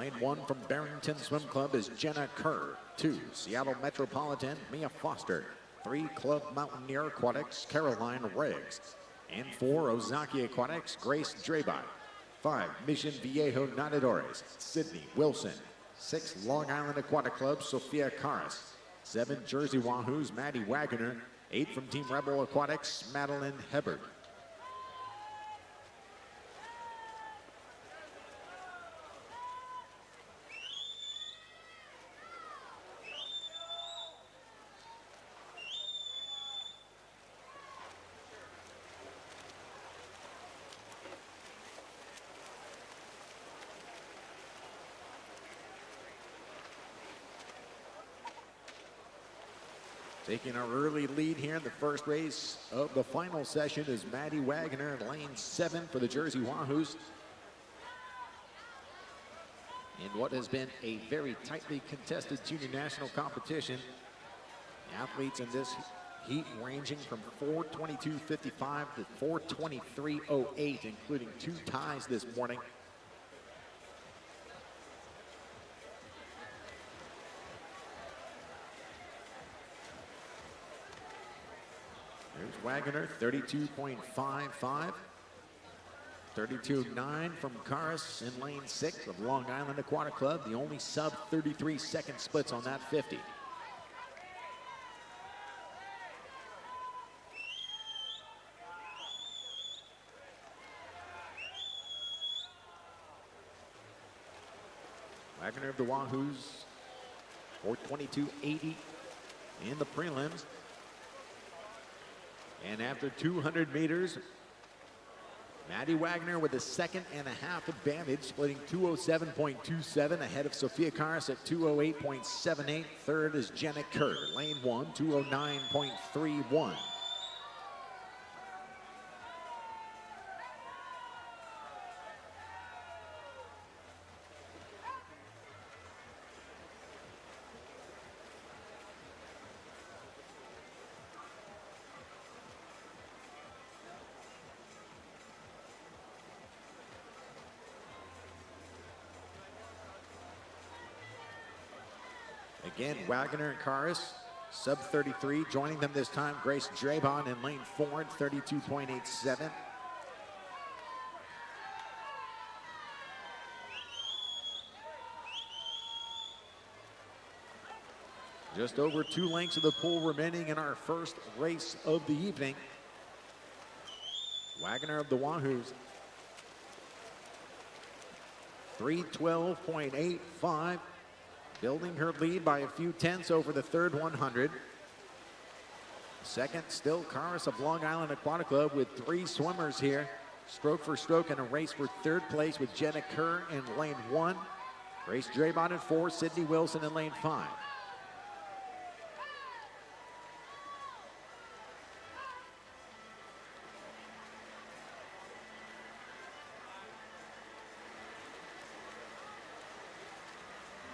Lane 1 from Barrington Swim Club is Jenna Kerr. 2, Seattle Metropolitan, Mia Foster. 3, Club Mountaineer Aquatics, Caroline Riggs. And 4, Ozaki Aquatics, Grace Drabot. 5, Mission Viejo Nadadores, Sydney Wilson. 6, Long Island Aquatic Club, Sophia Karas. 7, Jersey Wahoos, Maddie Wagner. 8 from Team Rebel Aquatics, Madeline Hebert. Taking our early lead here in the first race of the final session is Maddie Wagner in lane 7 for the Jersey Wahoos. In what has been a very tightly contested junior national competition, athletes in this heat ranging from 4:22.55 to 4:23.08, including 2 ties this morning. There's Wagner, 32.55. 32.9 from Karas in lane 6 of Long Island Aquatic Club. The only sub 33 second splits on that 50. Wagner of the Wahoos, 4:22.80 in the prelims. And after 200 meters, Maddie Wagner with a 2.5 advantage, splitting 2:07.27 ahead of Sophia Karas at 2:08.78. Third is Jenna Kerr, lane 1, 2:09.31. Again, Wagner and Karas, sub 33. Joining them this time, Grace Drabon in lane 4 at 32.87. Just over 2 lengths of the pool remaining in our first race of the evening. Wagner of the Wahoos, 3:12.85. Building her lead by a few tenths over the third 100. Second, still Karas of Long Island Aquatic Club with 3 swimmers here. Stroke for stroke in a race for third place with Jenna Kerr in lane 1. Grace Drabon in 4, Sydney Wilson in lane 5.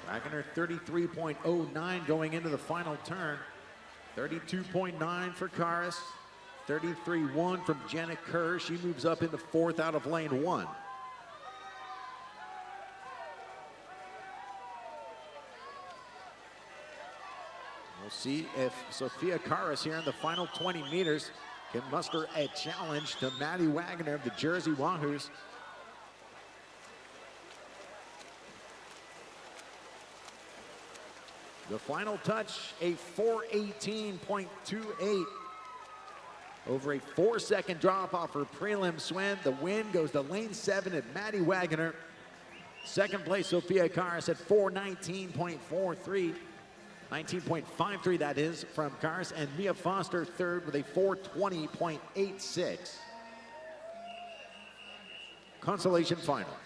Wagner 33.09 going into the final turn. 32.9 for Karas. 33.1 from Jenna Kerr. She moves up into 4th out of lane 1. We'll see if Sophia Karas here in the final 20 meters can muster a challenge to Maddie Wagner of the Jersey Wahoos. The final touch, a 4:18.28. Over a 4-second drop off her prelim swim. The win goes to lane 7 at Maddie Wagner. Second place, Sophia Karas at 4:19.43. 19.53 that is from Karas. And Mia Foster third with a 4:20.86. Consolation final.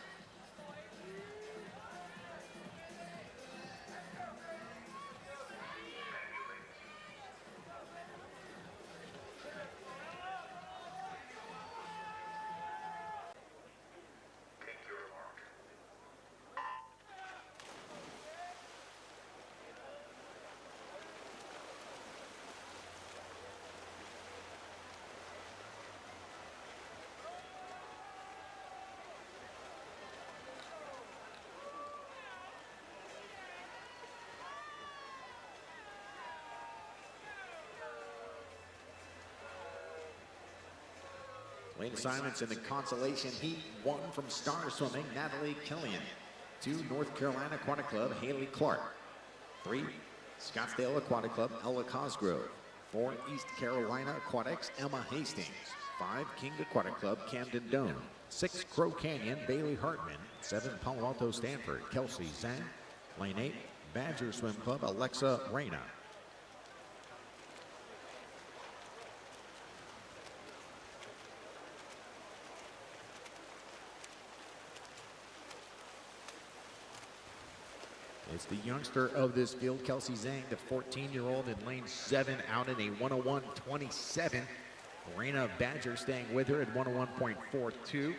Lane assignments in the consolation heat, 1 from Star Swimming, Natalie Killian. 2, North Carolina Aquatic Club, Haley Clark. 3, Scottsdale Aquatic Club, Ella Cosgrove. 4, East Carolina Aquatics, Emma Hastings. 5, King Aquatic Club, Camden Doan. 6, Crow Canyon, Bailey Hartman. 7, Palo Alto Stanford, Kelsey Zhang. Lane 8, Badger Swim Club, Alexa Reyna. It's the youngster of this field, Kelsey Zhang, the 14-year-old in lane 7, out in a 101.27. Reyna Badger staying with her at 101.42.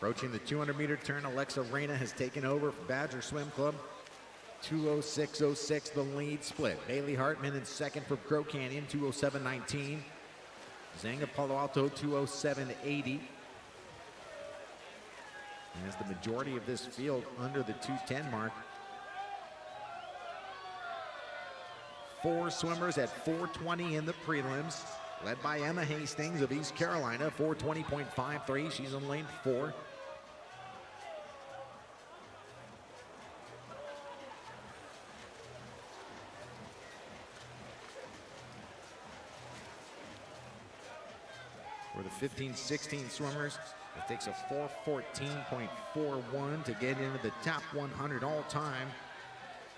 Approaching the 200-meter turn, Alexa Reyna has taken over for Badger Swim Club. 2:06.06 the lead split. Bailey Hartman in second for Crow Canyon, 2:07.19. Zhang of Palo Alto, 2:07.80. As the majority of this field under the 2:10 mark. 4 swimmers at 4:20 in the prelims, led by Emma Hastings of East Carolina, 4:20.53. She's in lane 4. For the 15-16 swimmers, it takes a 4:14.41 to get into the top 100 all-time.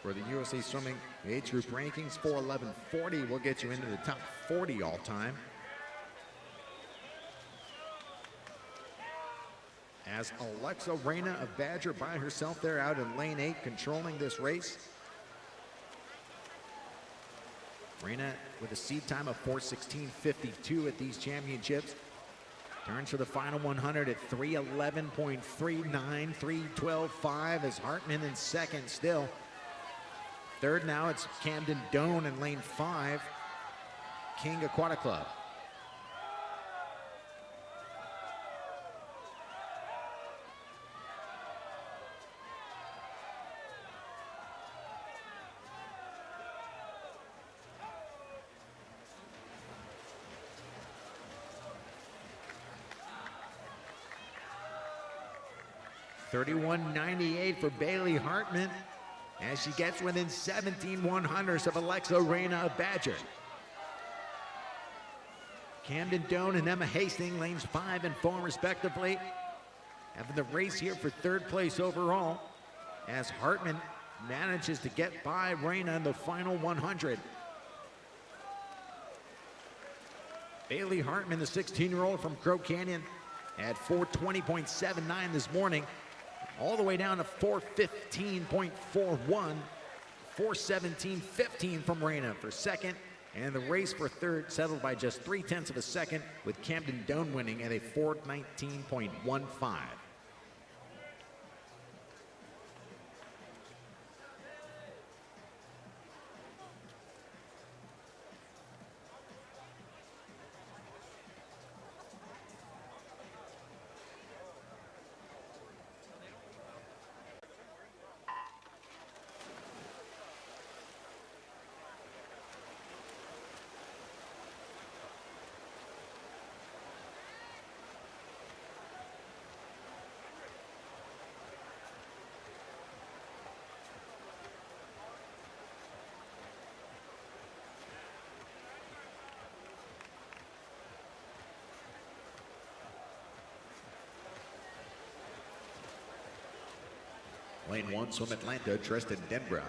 For the USA Swimming age group rankings, 4:11.40 will get you into the top 40 all-time. As Alexa Reyna of Badger by herself there out in lane 8, controlling this race. Reyna with a seed time of 4:16.52 at these championships. Turns for the final 100 at 3:11.39, 3:12.5 as Hartman in second still. Third now, it's Camden Doan in lane 5, King Aquatic Club. $31.98 for Bailey Hartman as she gets within 17/100ths of Alexa Reyna of Badger. Camden Doan and Emma Hastings, lanes 5 and 4 respectively, having the race here for third place overall as Hartman manages to get by Reyna in the final 100. Bailey Hartman, the 16-year-old from Crow Canyon, at 4:20.79 this morning, all the way down to 4:15.41, 4:17.15 from Reyna for second, and the race for third settled by just 0.3 of a second, with Camden Doan winning at a 4:19.15. Lane 1, Swim Atlanta, Tristan Denbrow.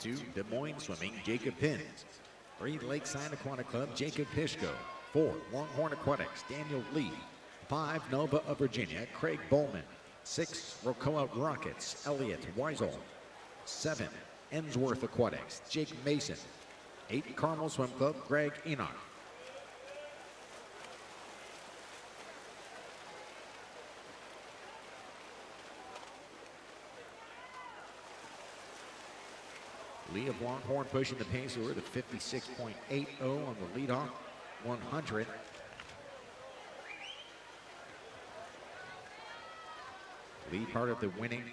2, Des Moines Swimming, Jacob Pins. 3, Lakeside Aquatic Club, Jacob Pishko. 4, Longhorn Aquatics, Daniel Lee. 5, Nova of Virginia, Craig Bowman. 6, Rocoa Rockets, Elliot Weisel. 7, Emsworth Aquatics, Jake Mason. 8, Carmel Swim Club, Greg Enoch. Lee of Longhorn pushing the pace over the 56.80 on the leadoff 100. Lee part of the winning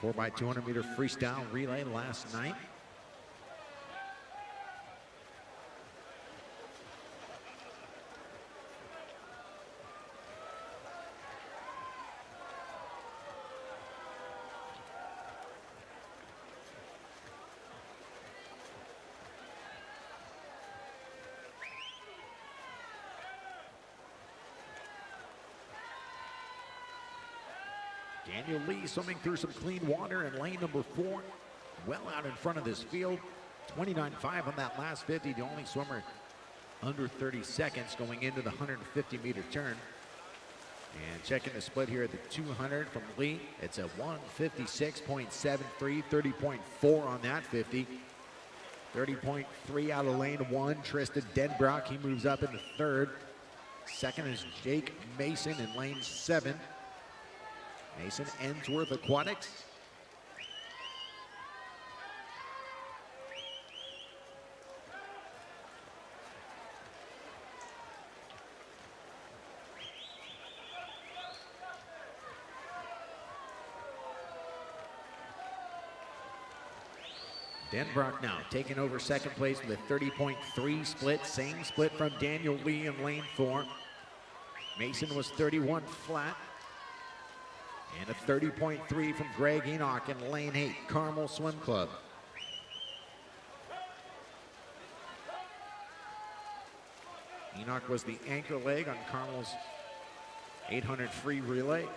4x200 meter freestyle relay last night. Daniel Lee swimming through some clean water in lane number 4. Well out in front of this field. 29.5 on that last 50. The only swimmer under 30 seconds going into the 150 meter turn. And checking the split here at the 200 from Lee. It's a 156.73, 30.4 on that 50. 30.3 out of lane 1. Tristan Denbrock, he moves up into third. Second is Jake Mason in lane 7. Mason, Emsworth Aquatics. Denbrock now taking over second place with a 30.3 split. Same split from Daniel Lee in lane 4. Mason was 31 flat. And a 30.3 from Greg Enoch in lane 8, Carmel Swim Club. Enoch was the anchor leg on Carmel's 800 free relay.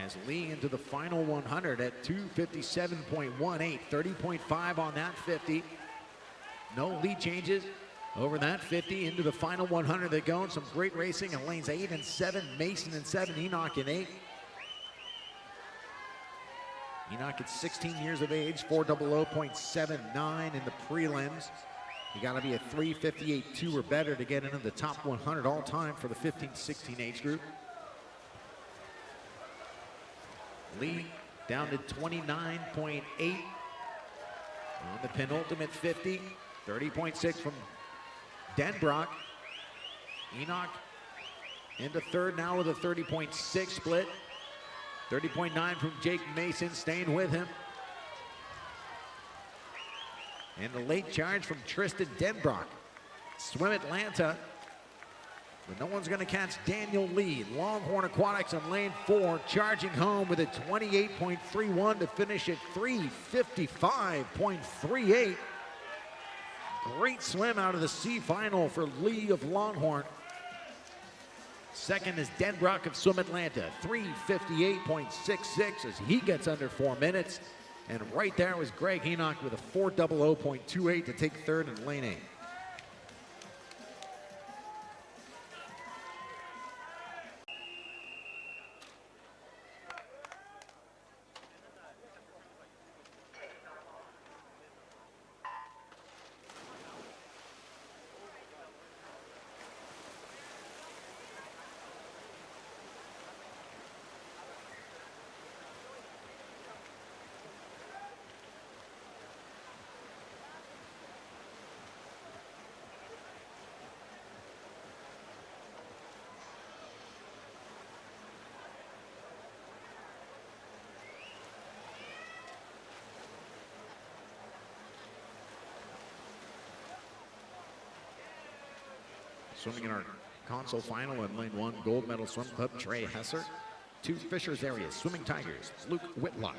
As Lee into the final 100 at 257.18, 30.5 on that 50. No lead changes over that 50 into the final 100 they go. And some great racing in lanes 8 and 7, Mason in 7, Enoch in 8. Enoch at 16 years of age, 400.79 in the prelims. You gotta be a 358.2 or better to get into the top 100 all time for the 15-16 age group. Lee down to 29.8 on the penultimate 50, 30.6 from Denbrock. Enoch into third now with a 30.6 split. 30.9 from Jake Mason, staying with him. And the late charge from Tristan Denbrock. Swim Atlanta. But no one's going to catch Daniel Lee. Longhorn Aquatics in lane 4, charging home with a 28.31 to finish at 355.38. Great swim out of the C final for Lee of Longhorn. Second is Denbrock of Swim Atlanta, 358.66 as he gets under 4 minutes. And right there was Greg Enoch with a 400.28 to take third in lane 8. Swimming in our console final in lane 1, gold medal swim club, Trey Hesser. 2, Fishers Areas, Swimming Tigers, Luke Whitlock.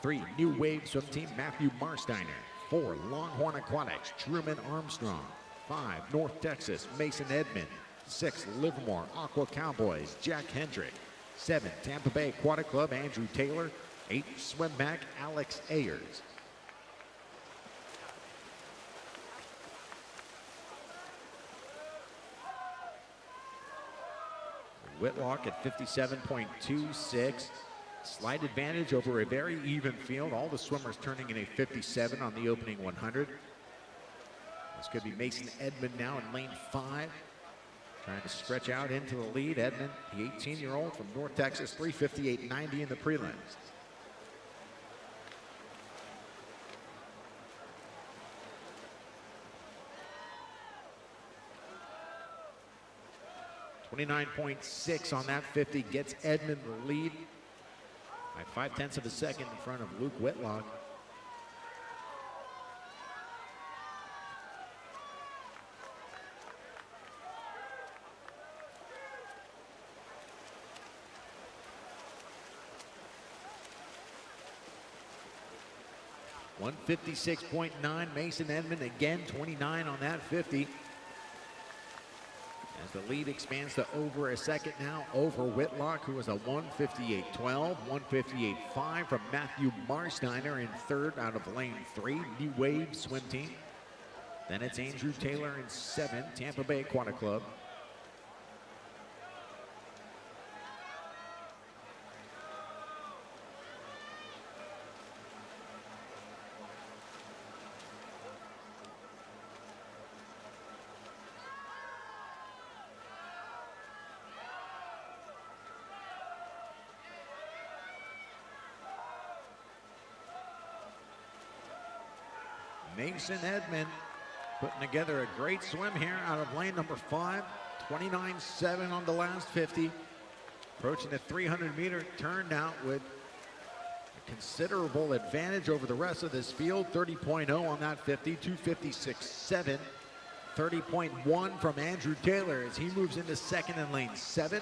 3, New Wave Swim Team, Matthew Marsteiner. 4, Longhorn Aquatics, Truman Armstrong. 5, North Texas, Mason Edmond. 6, Livermore Aqua Cowboys, Jack Hendrick. 7, Tampa Bay Aquatic Club, Andrew Taylor. 8, Swim Back, Alex Ayers. Whitlock at 57.26. Slight advantage over a very even field. All the swimmers turning in a 57 on the opening 100. This could be Mason Edmond now in lane 5. Trying to stretch out into the lead. Edmond, the 18-year-old from North Texas, 358.90 in the prelims. .29.6 on that 50 gets Edmond the lead by 0.5 of a second in front of Luke Whitlock. .156.9, Mason Edmond again, 29 on that 50. As the lead expands to over a second now over Whitlock, who was a 158.12, 158.5 from Matthew Marsteiner in third out of lane 3, New Wave swim team. Then it's Andrew Taylor in 7, Tampa Bay Aquatic Club. Mason Edmond putting together a great swim here out of lane number 5. 29.7 on the last 50. Approaching the 300-meter turn now with a considerable advantage over the rest of this field. 30.0 on that 50, 256.7. 30.1 from Andrew Taylor as he moves into second in lane 7.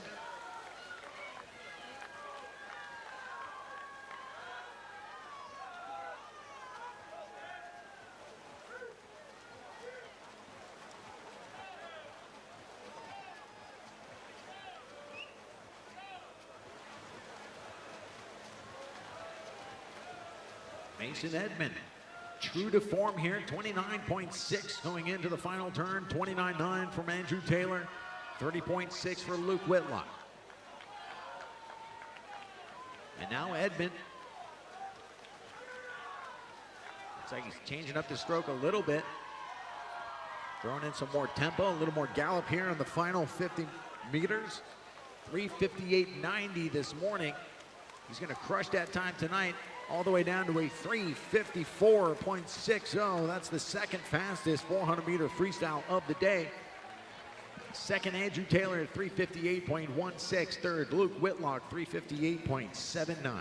Mason Edmond, true to form here, 29.6 going into the final turn, 29.9 from Andrew Taylor, 30.6 for Luke Whitlock. And now Edmond, looks like he's changing up the stroke a little bit, throwing in some more tempo, a little more gallop here in the final 50 meters. 358.90 this morning. He's going to crush that time tonight, all the way down to a 354.60. That's the second fastest 400-meter freestyle of the day. Second, Andrew Taylor at 358.16. Third, Luke Whitlock, 358.79.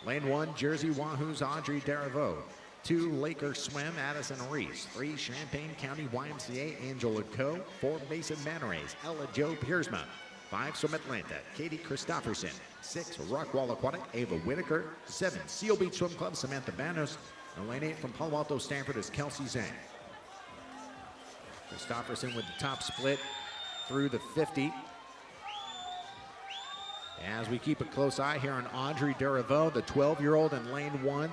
Lane 1, Jersey Wahoo's Audrey Deriveau. 2, Laker Swim, Addison Reese. 3, Champaign County YMCA, Angela Coe. 4, Mason Manorays, Ella Jo Piersma. 5, Swim Atlanta, Katie Christopherson. 6, Rockwall Aquatic, Ava Whitaker. 7, Seal Beach Swim Club, Samantha Banos. And lane 8 from Palo Alto, Stanford is Kelsey Zhang. Christopherson with the top split through the 50. As we keep a close eye here on Audrey Deriveau, the 12-year-old in lane 1,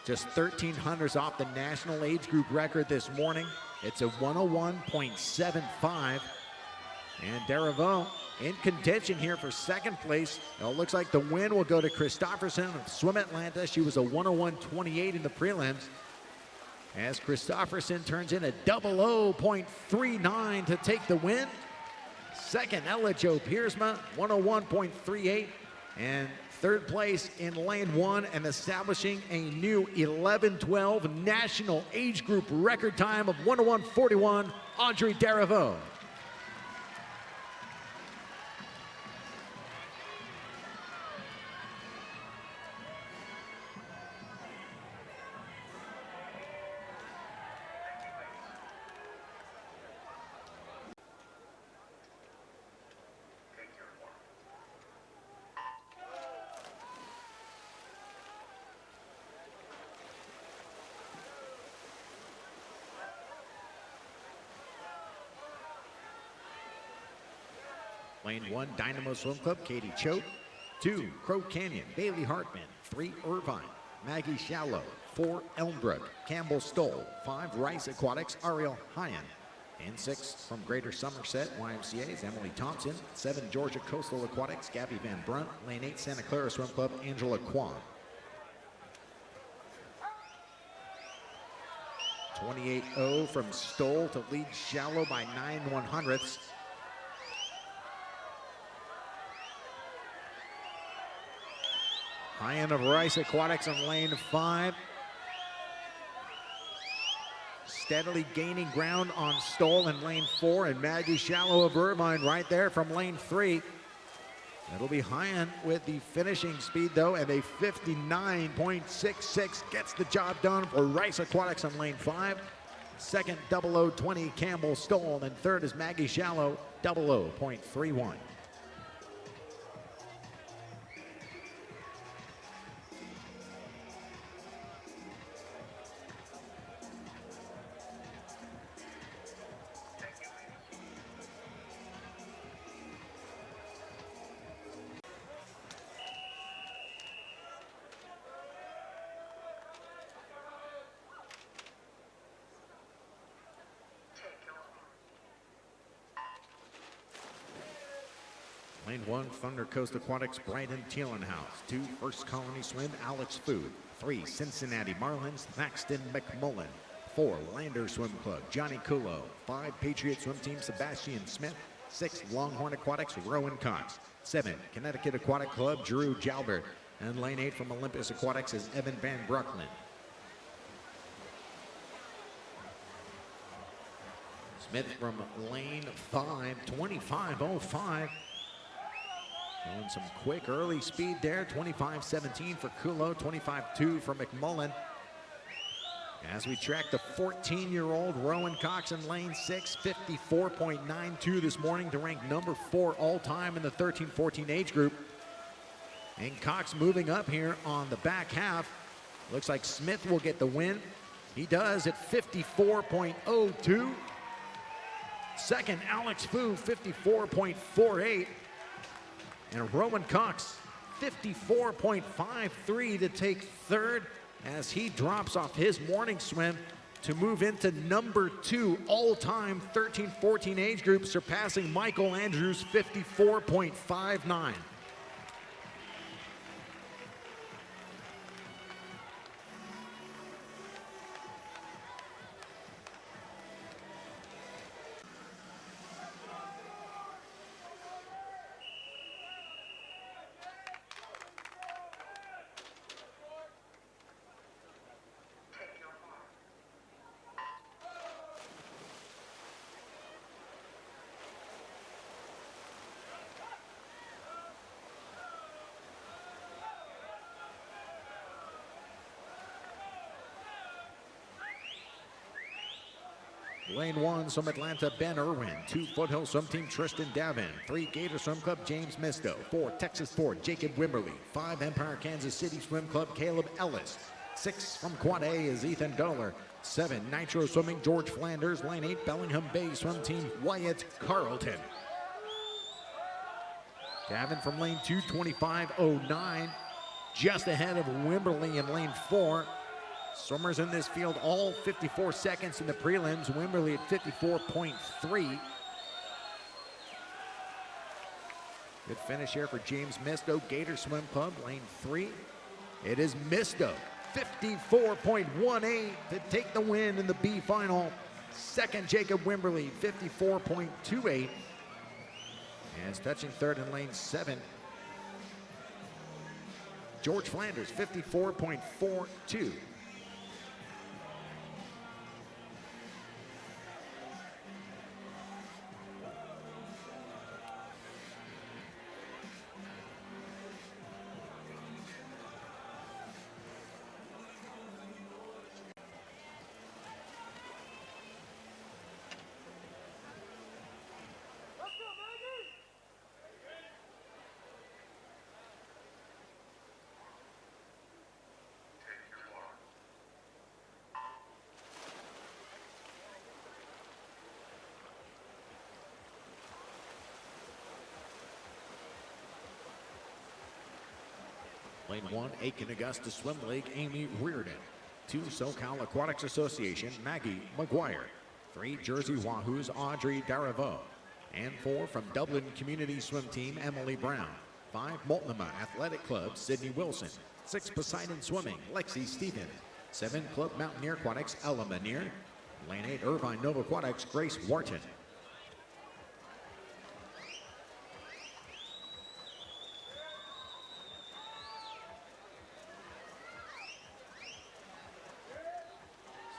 just 1300s off the national age group record this morning. It's a 101.75. And Deriveau in contention here for second place. It looks like the win will go to Christopherson of Swim Atlanta. She was a 101.28 in the prelims. As Christopherson turns in a 00.39 to take the win. Second, Ella Jo Piersma, 101.38. And third place in lane 1 and establishing a new 11-12 national age group record time of 101.41, Audrey Deriveau. Lane 1, Dynamo Swim Club, Katie Choate. 2, Crow Canyon, Bailey Hartman. 3, Irvine, Maggie Shallow. 4, Elmbrook, Campbell Stoll. 5, Rice Aquatics, Ariel Hyan. And 6, from Greater Somerset YMCA's Emily Thompson. 7, Georgia Coastal Aquatics, Gabby Van Brunt. Lane 8, Santa Clara Swim Club, Angela Kwan. 28-0 from Stoll to lead Shallow by 9/100ths. High end of Rice Aquatics on lane 5. Steadily gaining ground on Stoll in lane 4, and Maggie Shallow of Irvine right there from lane 3. It'll be Hyan with the finishing speed though, and a 59.66 gets the job done for Rice Aquatics on lane 5. Second, 0020 Campbell Stoll, and third is Maggie Shallow, 00.31. Lane 1, Thunder Coast Aquatics, Brighton Teelenhouse. 2, First Colony Swim, Alex Food. 3, Cincinnati Marlins, Thaxton McMullen. 4, Lander Swim Club, Johnny Kulo. 5, Patriot Swim Team, Sebastian Smith. 6, Longhorn Aquatics, Rowan Cox. 7, Connecticut Aquatic Club, Drew Jalbert. And lane 8 from Olympus Aquatics is Evan Van Bruckman. Smith from lane 5, 25.05. Showing some quick early speed there, 25.17 for Kulo, 25.2 for McMullen. As we track the 14-year-old Rowan Cox in lane 6, 54.92 this morning to rank number 4 all-time in the 13-14 age group. And Cox moving up here on the back half. Looks like Smith will get the win. He does at 54.02. Second, Alex Fu, 54.48. And Rowan Cox, 54.53 to take third as he drops off his morning swim to move into number 2 all-time 13-14 age group, surpassing Michael Andrews' 54.59. Lane 1, Swim Atlanta, Ben Irwin. 2, Foothill Swim Team, Tristan Davin. 3, Gator Swim Club, James Misto. 4, Texas Ford, Jacob Wimberly. 5, Empire Kansas City Swim Club, Caleb Ellis. 6, from Quad A is Ethan Doller. 7, Nitro Swimming, George Flanders. Lane 8, Bellingham Bay Swim Team, Wyatt Carlton. Davin from lane 2, 25.09. Just ahead of Wimberly in lane 4. Swimmers in this field all 54 seconds in the prelims. Wimberly at 54.3. Good finish here for James Misto, Gator Swim Club, lane 3. It is Misto, 54.18 to take the win in the B final. Second, Jacob Wimberly, 54.28. And touching third in lane 7, George Flanders, 54.42. Lane 1, Aiken Augusta Swim League, Amy Reardon. 2, SoCal Aquatics Association, Maggie McGuire. 3, Jersey Wahoos, Audrey Daravo. And 4, from Dublin Community Swim Team, Emily Brown. 5, Multnomah Athletic Club, Sydney Wilson. 6, Poseidon Swimming, Lexi Stevens. 7, Club Mountaineer Aquatics, Ella Manier. Lane 8, Irvine Nova Aquatics, Grace Wharton.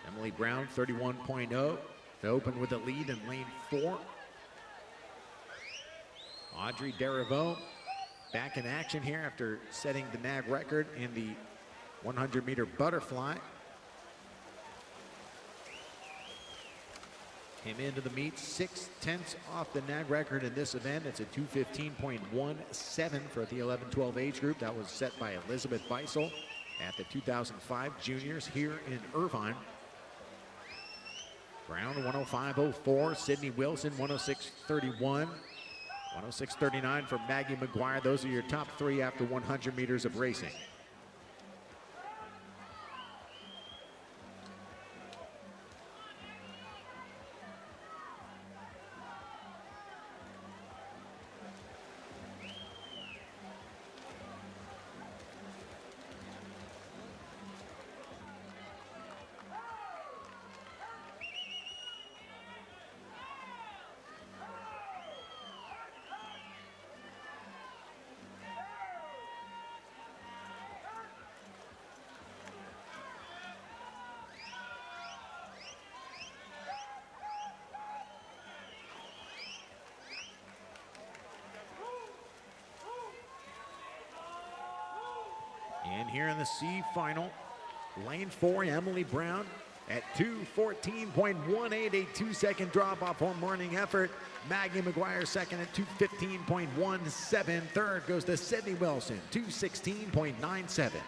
Emily Brown, 31.0, to open with the lead in lane 4. Audrey Daravo back in action here after setting the NAG record in the 100-meter butterfly. Came into the meet 6/10 off the NAG record in this event. It's a 2:15.17 for the 11-12 age group. That was set by Elizabeth Beisel at the 2005 juniors here in Irvine. Brown 105.04, Sydney Wilson 106.31, 106.39 for Maggie McGuire. Those are your top 3 after 100 meters of racing. And here in the C final, lane 4, Emily Brown at 2:14.18, a 2-second drop off her morning effort. Maggie McGuire second at 2:15.17. Third goes to Sydney Wilson, 2:16.97.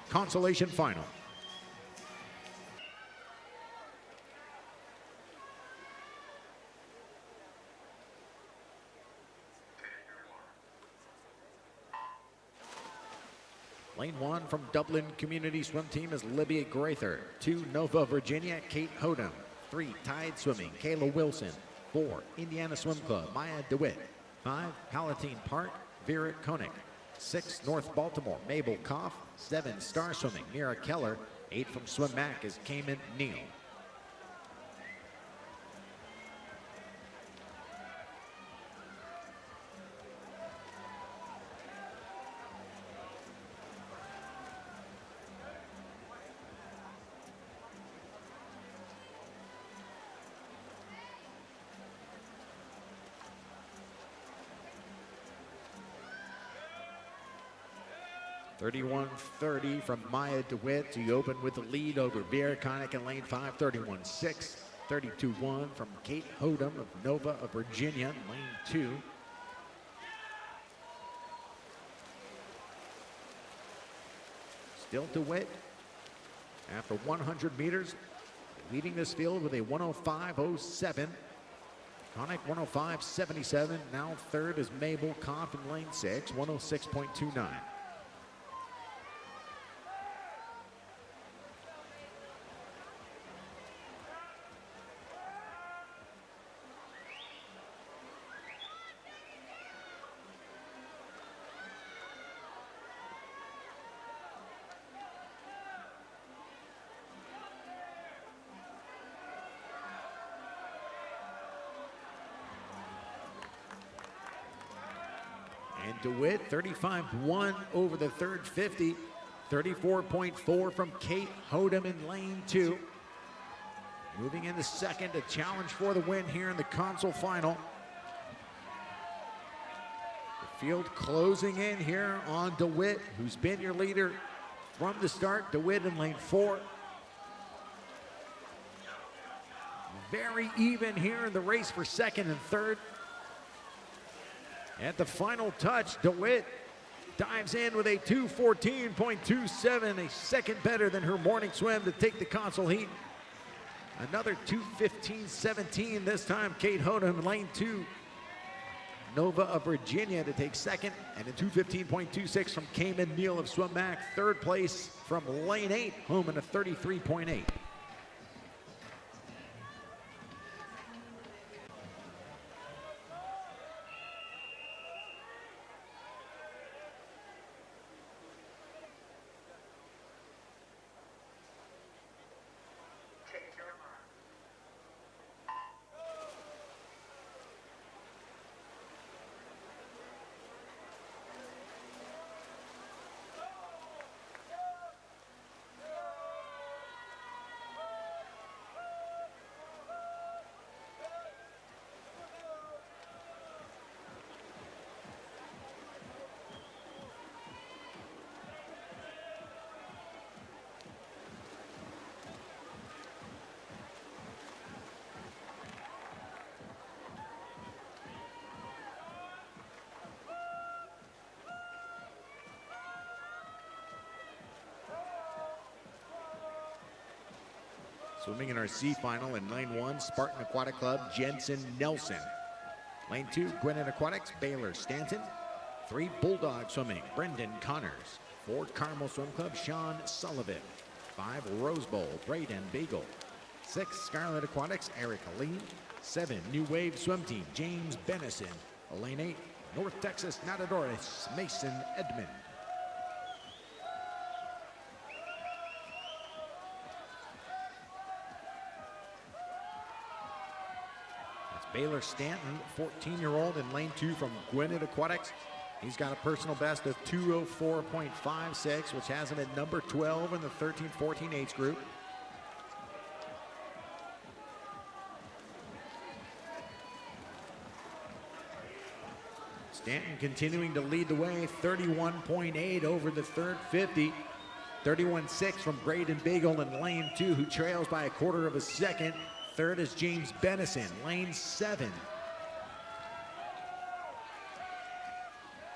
Consolation final. Lane 1 from Dublin Community Swim Team is Libya Grather. 2, Nova, Virginia, Kate Hodem. 3, Tide Swimming, Kayla Wilson. 4, Indiana Swim Club, Maya DeWitt. 5, Palatine Park, Vera Koenig. 6, North Baltimore, Mabel Koff. 7, Star Swimming, Mira Keller. 8 from Swim Mac is Cayman Neal. (31:30) from Maya DeWitt to open with the lead over Vera Koenig in lane 5. 31:6. 32:1 from Kate Hodem of Nova of Virginia in lane 2. Still DeWitt after 100 meters, leading this field with a 105.07. Koenig 105.77. Now third is Mabel Koff in lane 6, 106.29. And DeWitt 35.1 over the third 50. 34.4 from Kate Hodem in lane 2. Moving into second, a challenge for the win here in the console final. The field closing in here on DeWitt, who's been your leader from the start. DeWitt in lane 4. Very even here in the race for second and third. At the final touch, DeWitt dives in with a 2:14.27, a second better than her morning swim to take the console heat. Another 2:15.17, this time Kate Hodem, lane 2. Nova of Virginia to take second, and a 2:15.26 from Cayman Neal of Swimmac. Third place from lane 8, home in a 33.8. Swimming in our C final in lane 1, Spartan Aquatic Club, Jensen Nelson. Lane 2, Gwinnett Aquatics, Baylor Stanton. 3, Bulldog Swimming, Brendan Connors. 4, Carmel Swim Club, Sean Sullivan. 5, Rose Bowl, Braden Beagle. 6, Scarlet Aquatics, Eric Lee. 7, New Wave Swim Team, James Bennison. Lane 8, North Texas Nadadores, Mason Edmond. Baylor Stanton, 14-year-old in lane 2 from Gwinnett Aquatics. He's got a personal best of 2:04.56, which has him at number 12 in the 13-14 age group. Stanton continuing to lead the way, 31.8 over the third 50. 31.6 from Braden Beagle in lane 2, who trails by a quarter of a second. Third is James Bennison, lane 7.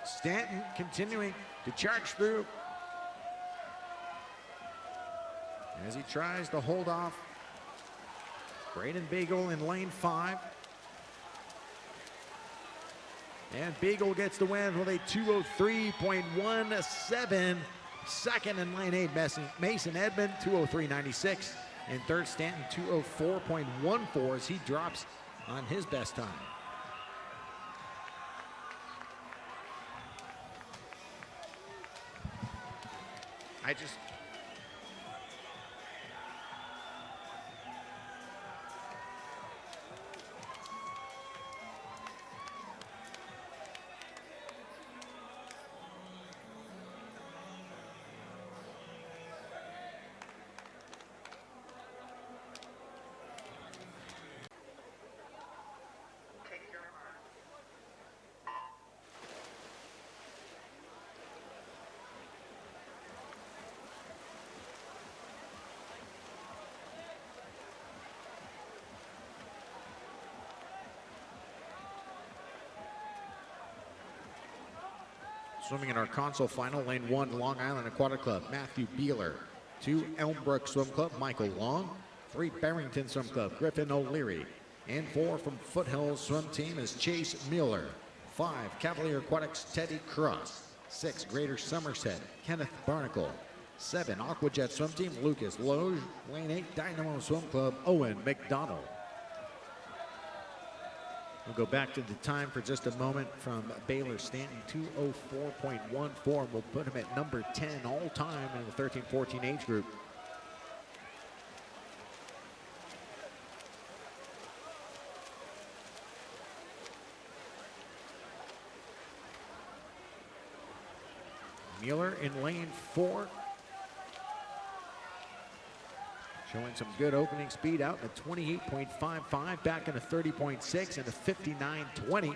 Stanton continuing to charge through as he tries to hold off Braden Beagle in lane 5. And Beagle gets the win with a 2:03.17. Second in lane 8, Mason Edmond, 2:03.96. And third, Stanton, 2:04.14 as he drops on his best time. Swimming in our console final, lane 1, Long Island Aquatic Club, Matthew Beeler. 2, Elmbrook Swim Club, Michael Long. 3, Barrington Swim Club, Griffin O'Leary. And 4 from Foothills Swim Team is Chase Mueller. 5, Cavalier Aquatics, Teddy Cross. 6, Greater Somerset, Kenneth Barnacle. 7, Aquajet Swim Team, Lucas Loge. Lane 8, Dynamo Swim Club, Owen McDonald. We'll go back to the time for just a moment from Baylor Stanton, 2:04.14. We'll put him at number 10 all time in the 13-14 age group. Mueller in lane 4. Showing some good opening speed out in a 28.55, back in a 30.6 and a 59.20.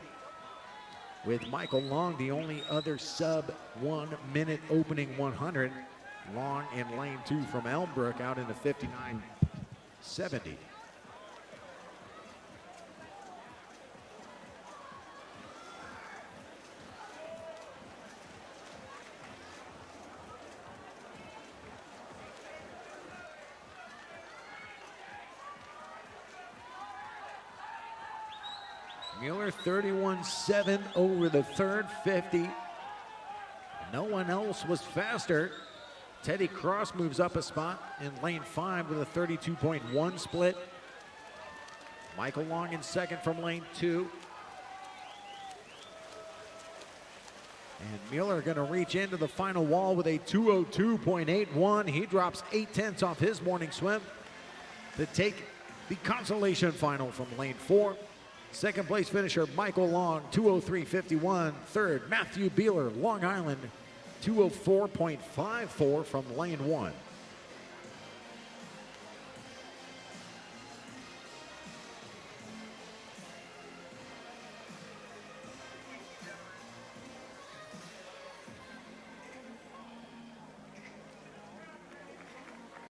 With Michael Long, the only other sub 1 minute opening 100. Long in lane 2 from Elmbrook out in the 59.70. Mueller 31.7 over the third 50. No one else was faster. Teddy Cross moves up a spot in lane 5 with a 32.1 split. Michael Long in second from lane 2. And Mueller going to reach into the final wall with a 2:02.81. He drops 0.8 off his morning swim to take the consolation final from lane 4. Second place finisher Michael Long, 2:03.51. Third, Matthew Beeler, Long Island, 2:04.54 from lane 1.